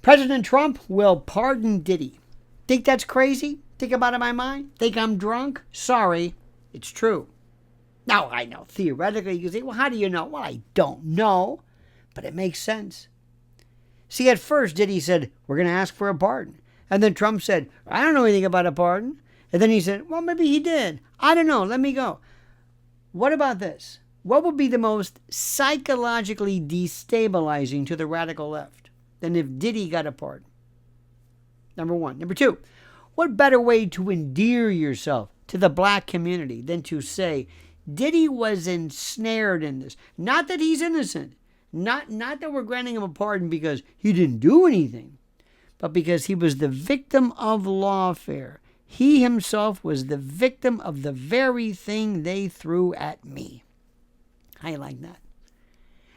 President Trump will pardon Diddy. Think that's crazy? Think about it in my mind? Think I'm drunk? Sorry, it's true. Now, I know, theoretically, you can say, well, how do you know? Well, I don't know, but it makes sense. See, at first, Diddy said, we're going to ask for a pardon. And then Trump said, I don't know anything about a pardon. And then he said, well, maybe he did. I don't know. Let me go. What about this? What would be the most psychologically destabilizing to the radical left than if Diddy got a pardon? Number one. Number two, what better way to endear yourself to the black community than to say, Diddy was ensnared in this. Not that he's innocent. Not that we're granting him a pardon because he didn't do anything, but because he was the victim of lawfare. He himself was the victim of the very thing they threw at me. How you like that?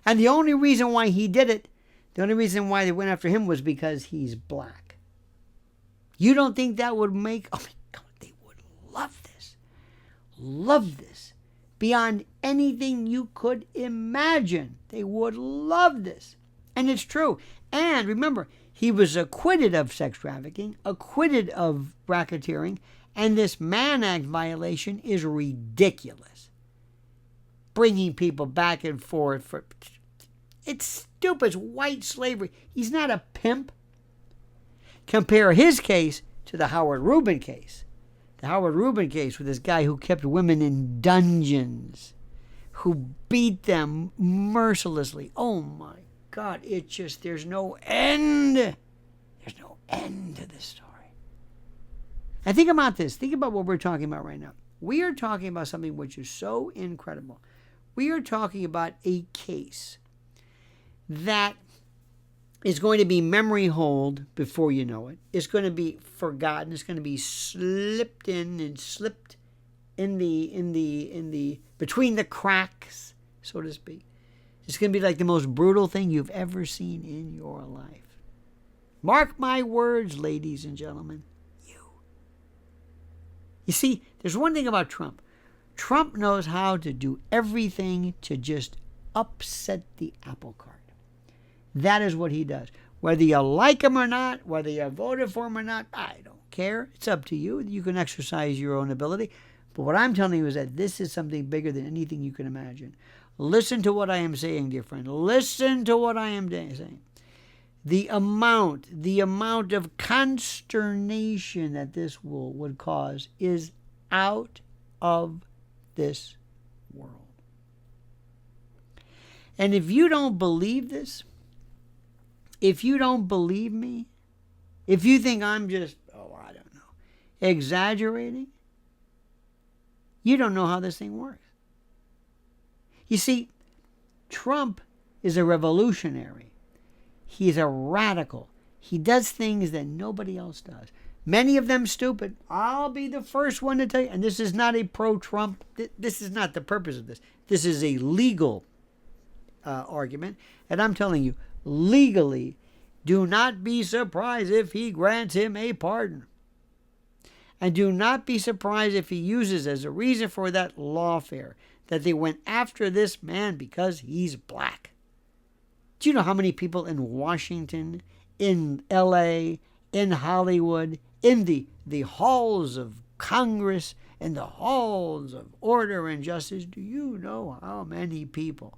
And the only reason why he did it, the only reason why they went after him was because he's black. You don't think that would make, oh my God, they would love this. Love this. Beyond anything you could imagine. They would love this. And it's true. And remember, he was acquitted of sex trafficking, acquitted of racketeering, and this Mann Act violation is ridiculous. Bringing people back and forth for... It's stupid. It's white slavery. He's not a pimp. Compare his case to the Howard Rubin case. The Howard Rubin case with this guy who kept women in dungeons, who beat them mercilessly. Oh my God, it's just, there's no end. There's no end to this story. And think about this. Think about what we're talking about right now. We are talking about something which is so incredible. We are talking about a case that is going to be memory hold before you know it. It's going to be forgotten. It's going to be slipped in and slipped in the between the cracks, so to speak. It's going to be like the most brutal thing you've ever seen in your life. Mark my words, ladies and gentlemen. You see, there's one thing about Trump. Trump knows how to do everything to just upset the apple cart. That is what he does. Whether you like him or not, whether you voted for him or not, I don't care. It's up to you. You can exercise your own ability. But what I'm telling you is that this is something bigger than anything you can imagine. Listen to what I am saying, dear friend. Listen to what I am saying. The amount of consternation that this would cause is out of this world. And if you don't believe this, if you don't believe me, if you think I'm just, I don't know, exaggerating, you don't know how this thing works. You see, Trump is a revolutionary. He's a radical. He does things that nobody else does. Many of them stupid. I'll be the first one to tell you. And this is not a pro-Trump. This is not the purpose of this. This is a legal argument. And I'm telling you, legally, do not be surprised if he grants him a pardon. And do not be surprised if he uses as a reason for that lawfare that they went after this man because he's black. Do you know how many people in Washington, in LA, in Hollywood, in the halls of Congress, in the halls of order and justice, do you know how many people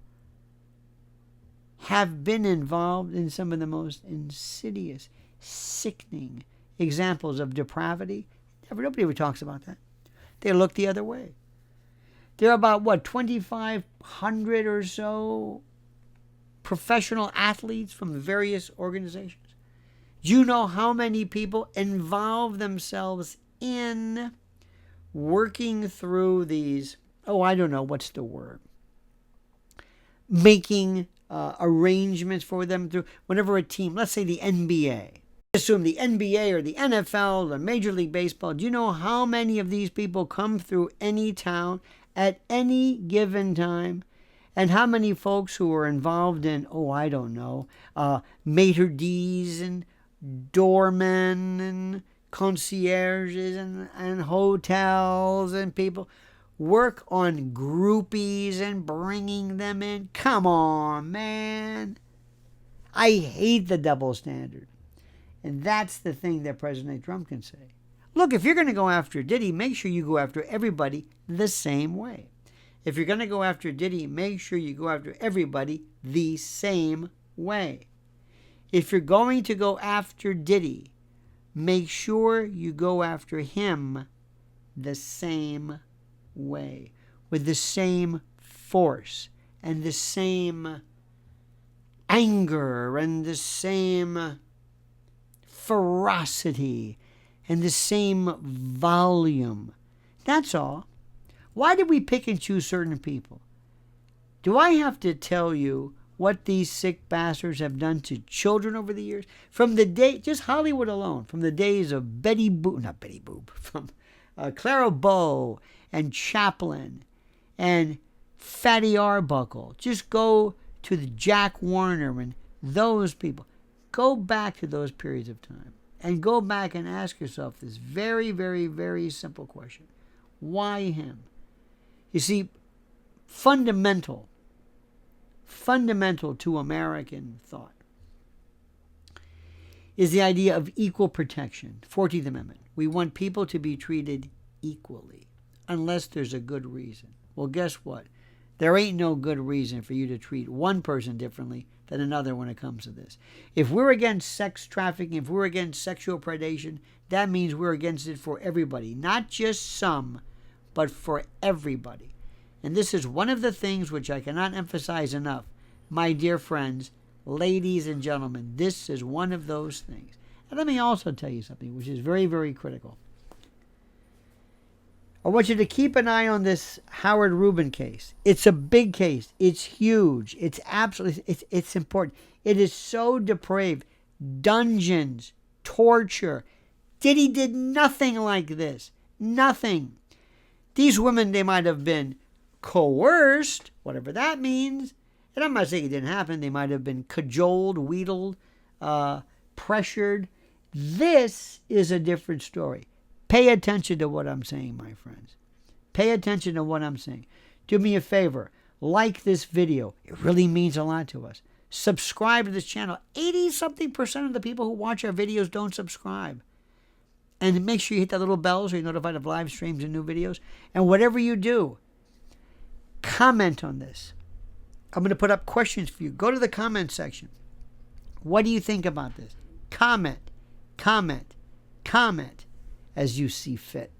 have been involved in some of the most insidious, sickening examples of depravity? Nobody ever talks about that. They look the other way. There are about, 2,500 or so professional athletes from various organizations. Do you know how many people involve themselves in working through these, I don't know, what's the word? Making arrangements for them through whenever a team, let's say the NBA. Assume the NBA or the NFL or Major League Baseball. Do you know how many of these people come through any town at any given time? And how many folks who are involved in, I don't know, maitre d's and doormen and concierges and hotels and people work on groupies and bringing them in? Come on, man. I hate the double standard. And that's the thing that President Trump can say. Look, if you're going to go after Diddy, make sure you go after everybody the same way. If you're going to go after Diddy, make sure you go after everybody the same way. If you're going to go after Diddy, make sure you go after him the same way, with the same force and the same anger and the same ferocity and the same volume. That's all. Why do we pick and choose certain people? Do I have to tell you what these sick bastards have done to children over the years? From the day, just Hollywood alone, from the days of from Clara Bow and Chaplin and Fatty Arbuckle. Just go to the Jack Warner and those people. Go back to those periods of time and go back and ask yourself this very, very, very simple question. Why him? You see, fundamental to American thought is the idea of equal protection. 14th Amendment. We want people to be treated equally unless there's a good reason. Well, guess what? There ain't no good reason for you to treat one person differently than another when it comes to this. If we're against sex trafficking, if we're against sexual predation, that means we're against it for everybody. Not just some, but for everybody. And this is one of the things which I cannot emphasize enough. My dear friends, ladies and gentlemen, this is one of those things. And let me also tell you something which is very, very critical. I want you to keep an eye on this Howard Rubin case. It's a big case. It's huge. It's absolutely, it's important. It is so depraved. Dungeons, torture. Diddy did nothing like this. Nothing. These women, they might have been coerced, whatever that means. And I'm not saying it didn't happen. They might have been cajoled, wheedled, pressured. This is a different story. Pay attention to what I'm saying, my friends. Pay attention to what I'm saying. Do me a favor. Like this video. It really means a lot to us. Subscribe to this channel. 80-something% of the people who watch our videos don't subscribe. And make sure you hit that little bell so you're notified of live streams and new videos. And whatever you do, comment on this. I'm going to put up questions for you. Go to the comment section. What do you think about this? Comment, comment, comment as you see fit.